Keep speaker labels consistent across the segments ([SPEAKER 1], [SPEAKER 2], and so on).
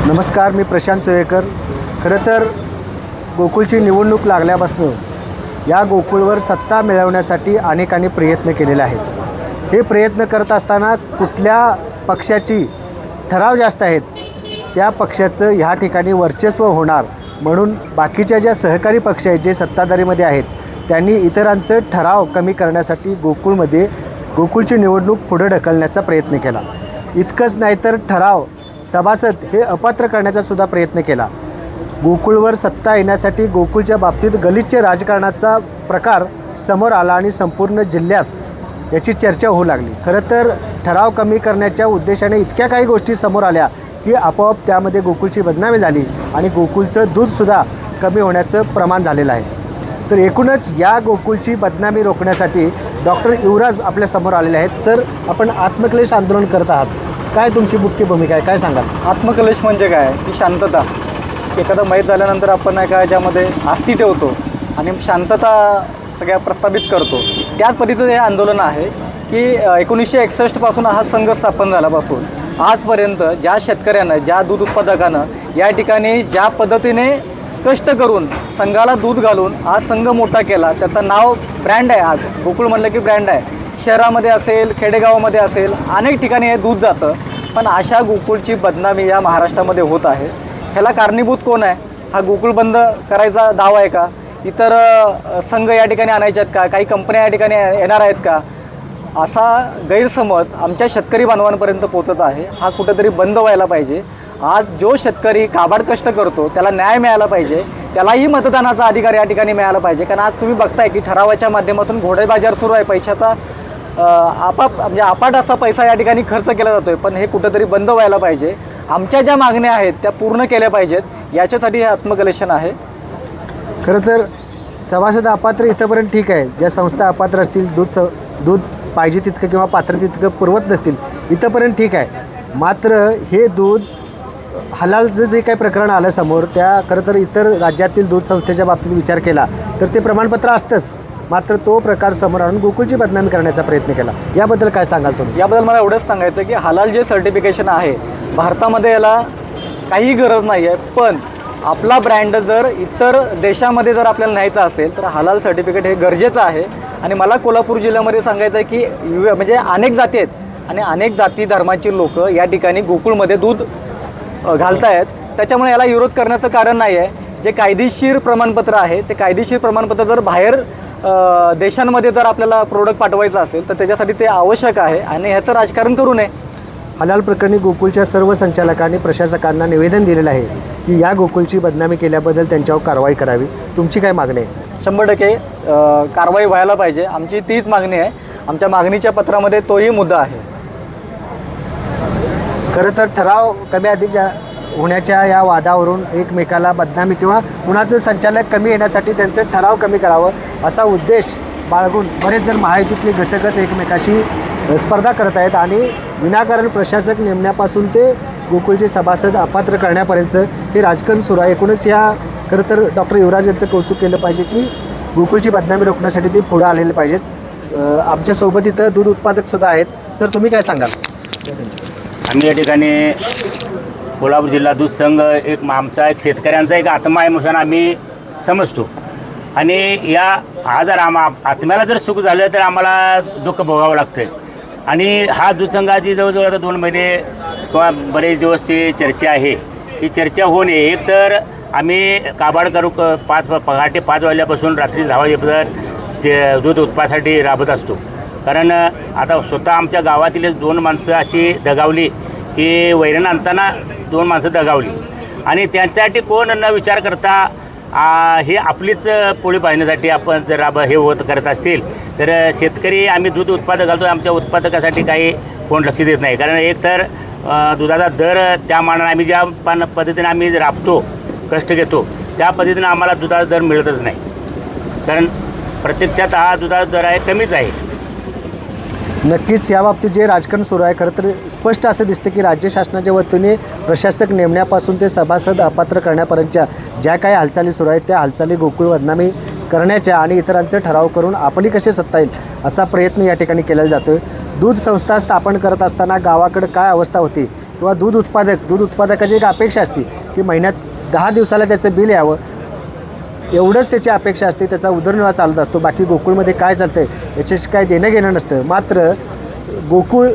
[SPEAKER 1] नमस्कार, मी प्रशांत चोयेकर। खरं तर गोकुळची निवडणूक लागल्यापासून या गोकुळवर सत्ता मिळवण्यासाठी अनेकांनी प्रयत्न केलेले आहेत। हे प्रयत्न करत असताना कुठल्या पक्षाची ठराव जास्त आहेत त्या पक्षाचं ह्या ठिकाणी वर्चस्व होणार म्हणून बाकीच्या ज्या सहकारी पक्ष आहेत जे सत्ताधारीमध्ये आहेत त्यांनी इतरांचं ठराव कमी करण्यासाठी गोकुळची निवडणूक पुढे ढकलण्याचा प्रयत्न केला। इतकंच नाही तर ठराव सभासद हे अपात्र करण्याचा सुद्धा प्रयत्न केला। गोकुळवर सत्ता येण्यासाठी गोकुळच्या बाबतीत गलिच्छ राजकारणाचा प्रकार समोर आला आणि संपूर्ण जिल्ह्यात याची चर्चा होऊ लागली। खरं तर ठराव कमी करण्याच्या उद्देशाने इतक्या काही गोष्टी समोर आल्या की आपोआप त्यामध्ये गोकुळची बदनामी झाली आणि गोकुळचं दूधसुद्धा कमी होण्याचं प्रमाण झालेलं आहे। तर एकूणच या गोकुळची बदनामी रोखण्यासाठी डॉक्टर युवराज आपल्यासमोर आलेले आहेत। सर, आपण आत्मक्लेश आंदोलन करत आहात, काय तुमची मुख्य भूमिका आहे, काय सांगाल?
[SPEAKER 2] आत्मक्लेश म्हणजे काय? की शांतता। एखादं मैत झाल्यानंतर आपण एका याच्यामध्ये आस्ती ठेवतो आणि शांतता सगळ्या प्रस्थापित करतो। त्याच पद्धतीचं हे आंदोलन आहे की 1961 पासून हा संघ स्थापन झाल्यापासून आजपर्यंत ज्या शेतकऱ्यानं, ज्या दूध उत्पादकानं या ठिकाणी ज्या पद्धतीने कष्ट करून संघाला दूध घालून आज संघ मोठा केला, त्याचं नाव ब्रँड आहे। आज गोकुळ म्हणलं की ब्रँड आहे। शहरामध्ये असेल, खेडेगावामध्ये असेल, अनेक ठिकाणी हे दूध जातं, पण अशा गोकुळची बदनामी या महाराष्ट्रामध्ये होत आहे। ह्याला कारणीभूत कोण आहे? हा गोकुळ बंद करायचा दावा आहे का? इतर संघ या ठिकाणी आणायचे आहेत का? काही कंपन्या या ठिकाणी येणार आहेत का? असा गैरसमज आमच्या शेतकरी बांधवांपर्यंत पोहोचत आहे। हा कुठेतरी बंद व्हायला पाहिजे। आज जो शेतकरी काबाड कष्ट करतो त्याला न्याय मिळाला पाहिजे, त्यालाही मतदानाचा अधिकार या ठिकाणी मिळाला पाहिजे। कारण आज तुम्ही बघताय की ठरावाच्या माध्यमातून घोडे बाजार सुरू आहे, पैशाचा अपाट असा पैसा या ठिकाणी खर्च केला जातोय, पण हे कुठेतरी बंद व्हायला पाहिजे। आमच्या ज्या मागण्या आहेत त्या पूर्ण केल्या पाहिजेत, याच्यासाठी हे आत्मकलेशन आहे।
[SPEAKER 1] खरं तर सभासद अपात्र इथंपर्यंत ठीक आहे, ज्या संस्था अपात्र असतील, दूध पाहिजे तितकं किंवा पात्र तितकं पुरवत नसतील इथंपर्यंत ठीक आहे। मात्र हे दूध हलालचं जे काही प्रकरण आलं समोर, त्या खरं तर इतर राज्यातील दूध संस्थेच्या बाबतीत विचार केला तर ते प्रमाणपत्र असतंच, मात्र तो प्रकार समोर आणून गोकुळची बदनामी करण्याचा प्रयत्न केला। याबद्दल काय सांगाल तुम्ही?
[SPEAKER 2] याबद्दल मला एवढंच सांगायचं की हलाल जे सर्टिफिकेशन आहे भारतामध्ये याला काही गरज नाही आहे, पण आपला ब्रँड जर इतर देशामध्ये जर आपल्याला न्यायचा असेल तर हलाल सर्टिफिकेट हे गरजेचं आहे। आणि मला कोल्हापूर जिल्ह्यामध्ये सांगायचं आहे की म्हणजे अनेक जाती आहेत आणि अनेक जाती धर्माची लोक या ठिकाणी गोकुळमध्ये दूध घालतायत, त्याच्यामुळे याला विरोध करण्याचं कारण नाही आहे। जे कायदेशीर प्रमाणपत्र आहे ते कायदेशीर प्रमाणपत्र जर बाहेर देशांमध्ये जर आपल्याला प्रोडक्ट पाठवायचं असेल तर त्याच्यासाठी ते आवश्यक आहे आणि ह्याचं राजकारण करू नये।
[SPEAKER 1] हलाल प्रकरणी गोकुळच्या सर्व संचालकांनी प्रशासकांना निवेदन दिलेलं आहे की या गोकुळची बदनामी केल्याबद्दल त्यांच्यावर कारवाई करावी। तुमची काय मागणी आहे?
[SPEAKER 2] 100% कारवाई व्हायला पाहिजे, आमची तीच मागणी आहे। आमच्या मागणीच्या पत्रामध्ये तोही मुद्दा आहे।
[SPEAKER 1] खरं तर ठराव कमी अधिक होण्याच्या या वादावरून एकमेकाला बदनामी किंवा कुणाचं संचालक कमी येण्यासाठी त्यांचं ठराव कमी करावं असा उद्देश बाळगून बरेच जण महायुतीतले घटकच एकमेकाशी स्पर्धा करत आहेत आणि विनाकारण प्रशासक नेमण्यापासून ते गोकुळचे सभासद अपात्र करण्यापर्यंतचं हे राजकारण सुरू आहे। एकूणच या खरं तर डॉक्टर युवराज यांचं कौतुक केलं पाहिजे की गोकुळची बदनामी रोखण्यासाठी ते पुढं आलेले पाहिजेत। आमच्यासोबत इथं दूध उत्पादकसुद्धा आहेत। सर, तुम्ही काय सांगाल?
[SPEAKER 3] आम्ही या ठिकाणी कोल्हापूर जिल्हा दूध संघ आमचा एक शेतकऱ्यांचा एक आत्मा आहे म्हणून आम्ही समजतो आणि या हा जर आत्म्याला जर सुख झालं तर आम्हाला दुःख भोगावं लागतं आणि हा दूध संघाची जवळजवळ आता 2 महिने किंवा बरेच दिवस ती चर्चा आहे। ही चर्चा होऊ नये, एक तर आम्ही काबाड करू पहाटे 5 वाजल्यापासून रात्री 10 वाजेपर्यंत दूध उत्पादनासाठी राबत असतो। कारण आता स्वतः आमच्या गावातीलच 2 माणसं अशी दगावली की वैरण आणताना 2 माणसं दगावली आणि त्यांच्यासाठी कोण न विचार करता हे आपलीच पोळी पाहण्यासाठी आपण जर हे होत करत असतील तर शेतकरी आम्ही दूध उत्पादक घालतो, आमच्या उत्पादकासाठी काही कोण लक्ष देत नाही। कारण एक तर दुधाचा दर त्या मानाने आम्ही ज्या पद्धतीने आम्ही राबतो, कष्ट घेतो त्या पद्धतीने आम्हाला दुधाचा दर मिळतच नाही। कारण प्रत्यक्षात हा दुधाचा दर आहे कमीच आहे।
[SPEAKER 1] नक्कीच याबाबतीत जे राजकारण सुरू आहे खरं तर स्पष्ट असं दिसतं की राज्य शासनाच्या वतीने प्रशासक नेमण्यापासून ते सभासद अपात्र करण्यापर्यंतच्या ज्या काही हालचाली सुरू आहेत त्या हालचाली गोकुळ बदनामी करण्याच्या आणि इतरांचं ठराव करून आपली कशी सत्ता येईल असा प्रयत्न या ठिकाणी केला जातो। दूध संस्था स्थापन करत असताना गावाकडे काय अवस्था होती किंवा दूध उत्पादकाची एक अपेक्षा असते की महिन्यात 10 दिवसाला त्याचं बिल यावं, एवढंच त्याची अपेक्षा असते. त्याचा उदरनिर्वाह चालत असतो. बाकी गोकुळमध्ये काय चालतं आहे याच्याशी काय देणं घेणं नसतं. मात्र गोकुळ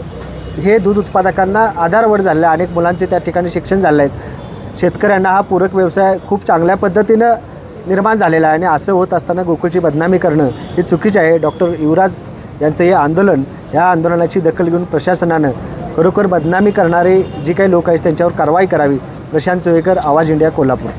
[SPEAKER 1] हे दूध उत्पादकांना आधारवड झालेलं आहे. अनेक मुलांचे त्या ठिकाणी शिक्षण झालं आहेत. शेतकऱ्यांना हा पूरक व्यवसाय खूप चांगल्या पद्धतीनं निर्माण झालेला आहे आणि असं होत असताना गोकुळची बदनामी करणं हे चुकीचं आहे. डॉक्टर युवराज यांचं हे आंदोलन, या आंदोलनाची दखल घेऊन प्रशासनानं खरोखर बदनामी करणारे जी काही लोक आहेत त्यांच्यावर कारवाई करावी. प्रशांत चोळेकर, आवाज इंडिया, कोल्हापूर.